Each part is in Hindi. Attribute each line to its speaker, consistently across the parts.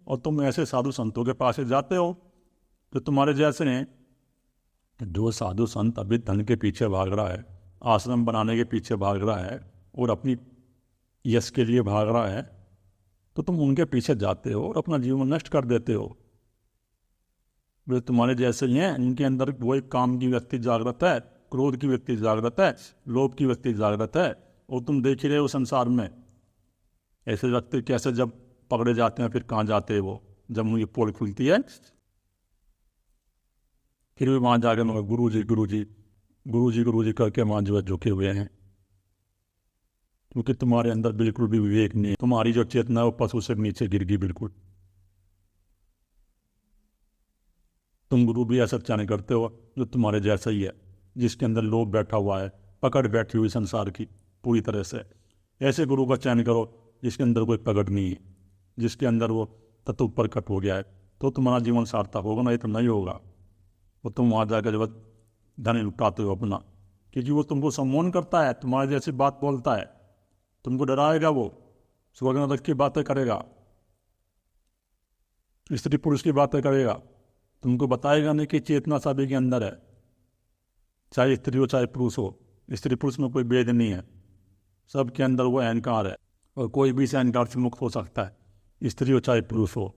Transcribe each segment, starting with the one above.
Speaker 1: और तुम ऐसे साधु संतों के पास जाते हो तो तुम्हारे जैसे हैं। जो साधु संत अभी धन के पीछे भाग रहा है, आश्रम बनाने के पीछे भाग रहा है और अपनी यश के लिए भाग रहा है, तो तुम उनके पीछे जाते हो और अपना जीवन नष्ट कर देते हो। वे तुम्हारे जैसे ही हैं, इनके अंदर वही काम की व्यक्ति जागृत है, क्रोध की व्यक्ति जागृत है, लोभ की व्यक्ति जागृत है। और तुम देख ही रहे हो संसार में ऐसे व्यक्ति कैसे जब पकड़े जाते हैं फिर कहाँ जाते हैं वो, जब उनकी पोल खुलती है फिर भी वहाँ जाकर मगर गुरु जी गुरु जी गुरु जी गुरु जी करके वहाँ जो है झुके हुए हैं। क्योंकि तुम्हारे अंदर बिल्कुल भी विवेक नहीं है, तुम्हारी जो चेतना है वो पशु से नीचे गिर गई बिल्कुल। तुम गुरु भी ऐसा चयन करते हो जो तुम्हारे जैसा ही है, जिसके अंदर लोभ बैठा हुआ है, पकड़ बैठी हुई संसार की पूरी तरह से। ऐसे गुरु का चयन करो जिसके अंदर कोई पकड़ नहीं है, जिसके अंदर वो तत्व प्रकट हो गया है, तो तुम्हारा जीवन सार्थक होगा, नहीं तो नहीं होगा। वो तुम वहाँ जाकर जब धन लुटाते हो अपना, क्योंकि वो तुमको सम्मान करता है, तुम्हारे जैसी बात बोलता है, तुमको डराएगा, वो स्वर्ग नरक की बातें करेगा, स्त्री पुरुष की बातें करेगा, तुमको बताएगा नहीं कि चेतना सभी के अंदर है, चाहे स्त्री हो चाहे पुरुष हो। स्त्री पुरुष में कोई भेद नहीं है, सबके अंदर वो अहंकार है और कोई भी इस अहंकार से मुक्त हो सकता है, स्त्री हो चाहे पुरुष हो।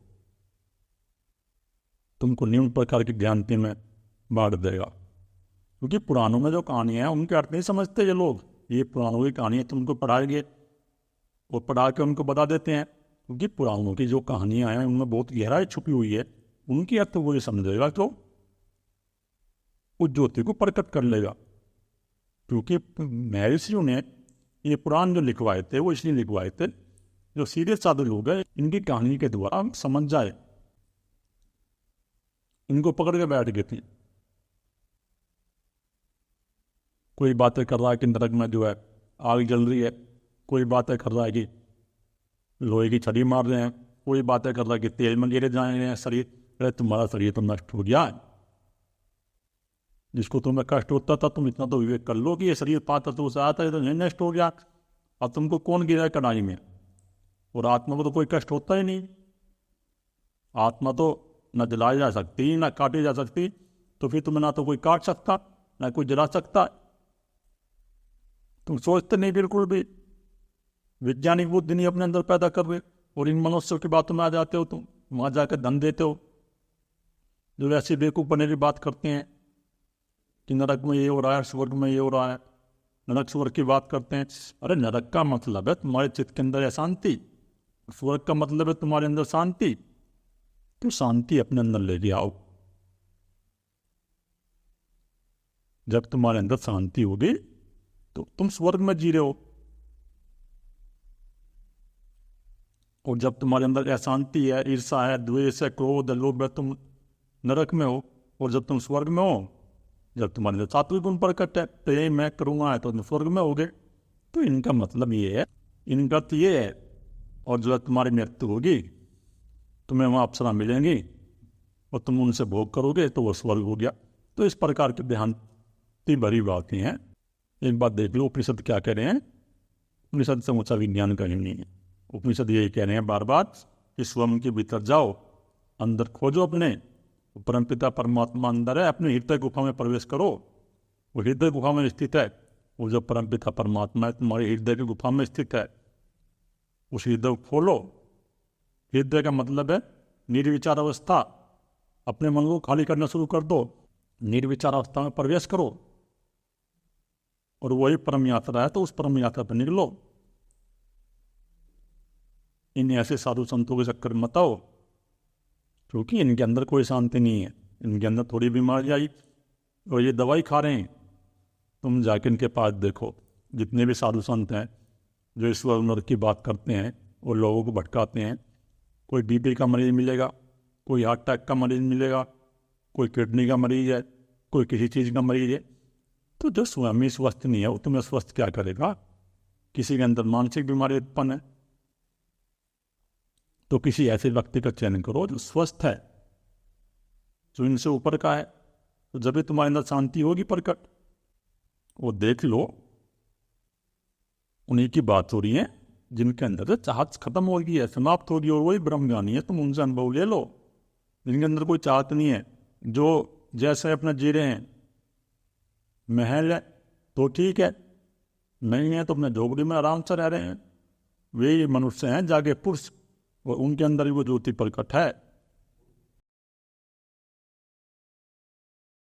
Speaker 1: तुमको निम्न प्रकार की ज्ञानती में बांट देगा। क्योंकि पुराणों में जो कहानियाँ हैं उनके अर्थ नहीं समझते ये लोग। ये पुराणों की कहानियाँ तुमको पढ़ाएंगे और पढ़ा के उनको बता देते हैं। क्योंकि पुराणों की जो कहानियाँ हैं उनमें बहुत गहराई छुपी हुई है, उनकी अर्थ वो ये समझेगा तो उस ज्योति को प्रकट कर लेगा। क्योंकि महर्षियों ने ये पुराण जो लिखवाए थे वो इसलिए लिखवाए थे जो सीधे साधु लोग हैं इनकी कहानी के द्वारा हम समझ जाए, इनको पकड़ के बैठ गए थे। कोई बातें कर रहा है कि नरक में जो है आग जल रही है, कोई बातें कर रहा है कि लोहे की छड़ी मार रहे हैं, कोई बातें कर रहा है कि तेल में गिरे जाएंगे शरीर। अरे तुम्हारा शरीर तो नष्ट हो गया है, जिसको तुम्हें कष्ट होता था तुम इतना तो विवेक कर लो कि ये शरीर पात तत्व से आता है तो नहीं नष्ट हो गया। अब तुमको कौन गिरा है कढ़ाई में? और आत्मा को तो कोई कष्ट होता ही नहीं। आत्मा तो न जलाई जा सकती ना काटी जा सकती, तो फिर तुम्हें ना तो कोई काट सकता ना कोई जला सकता। तुम सोचते नहीं बिल्कुल भी, वैज्ञानिक बुद्धि नहीं अपने अंदर पैदा कर रहे और इन मनुष्यों की बातों में आ जाते हो तुम, वहां जाकर धन देते हो। जो ऐसी बेवकूफ बनने की बात करते हैं कि नरक में ये हो रहा है, स्वर्ग में ये हो रहा है, नरक स्वर्ग की बात करते हैं। अरे नरक का मतलब है तुम्हारे चित्त के अंदर है शांति, स्वर्ग का मतलब है तुम्हारे अंदर शांति। तो शांति अपने अंदर ले आओ। जब तुम्हारे अंदर शांति होगी तो तुम स्वर्ग में जी रहे हो। और जब तुम्हारे अंदर अशांति है, ईर्षा है, द्वेष है, क्रोध है, लोभ है, तुम नरक में हो। और जब तुम स्वर्ग में हो, जब तुम्हारे अंदर सात्विक गुण प्रकट है, तो ये मैं करूँगा तो तुम स्वर्ग में होगे। तो इनका मतलब ये है, इनका तो ये है। और जो तुम्हारी मृत्यु होगी तुम्हें वहाँ अप्सरा मिलेंगी और तुम उनसे भोग करोगे तो वो स्वर्ग हो गया। तो इस प्रकार के ध्यान भरी बातें हैं। एक बात देख लो उपनिषद क्या कह रहे हैं। उपनिषद से ऊंचा विज्ञान कहीं नहीं है। उपनिषद यही कह रहे हैं बार बार कि स्वयं के भीतर जाओ, अंदर खोजो अपने, परमपिता परमात्मा अंदर है, अपने हृदय गुफा में प्रवेश करो। वो हृदय गुफा में स्थित है, वो जो परमपिता परमात्मा है तुम्हारे हृदय की गुफा में स्थित है। उस हृदय को खोलो। हृदय का मतलब है निर्विचार अवस्था। अपने मन को खाली करना शुरू कर दो, निर्विचार अवस्था में प्रवेश करो और वही परम यात्रा है। तो उस परम यात्रा पर निकलो। इन ऐसे साधु संतों के चक्कर मत आओ, क्योंकि इनके अंदर कोई शांति नहीं है। इनके अंदर थोड़ी बीमारी आई और ये दवाई खा रहे हैं। तुम जाके इनके पास देखो, जितने भी साधु संत हैं जो ईश्वर नरक की बात करते हैं और लोगों को भटकाते हैं, कोई बीपी का मरीज मिलेगा, कोई हार्ट अटैक का मरीज मिलेगा, कोई किडनी का मरीज है, कोई किसी चीज़ का मरीज है। तो जो स्वयं ही स्वस्थ नहीं है वो तुम्हें स्वस्थ क्या करेगा? किसी के अंदर मानसिक बीमारी उत्पन्न है तो किसी ऐसे व्यक्ति का चयन करो जो स्वस्थ है, जो इनसे ऊपर का है। तो जब भी तुम्हारे अंदर शांति होगी प्रकट। वो देख लो, उन्हीं की बात हो रही है जिनके अंदर से चाहत खत्म हो गई है, समाप्त हो गई, और वही ब्रह्मज्ञानी है, तुम उनसे अनुभव ले लो। जिनके अंदर कोई चाहत नहीं है, जो जैसे अपना जी रहे हैं, महल है तो ठीक है, नहीं है तो अपने झोपड़ी में आराम से रह रहे हैं, वे मनुष्य हैं जागे पुरुष, और उनके अंदर भी वो ज्योति प्रकट है।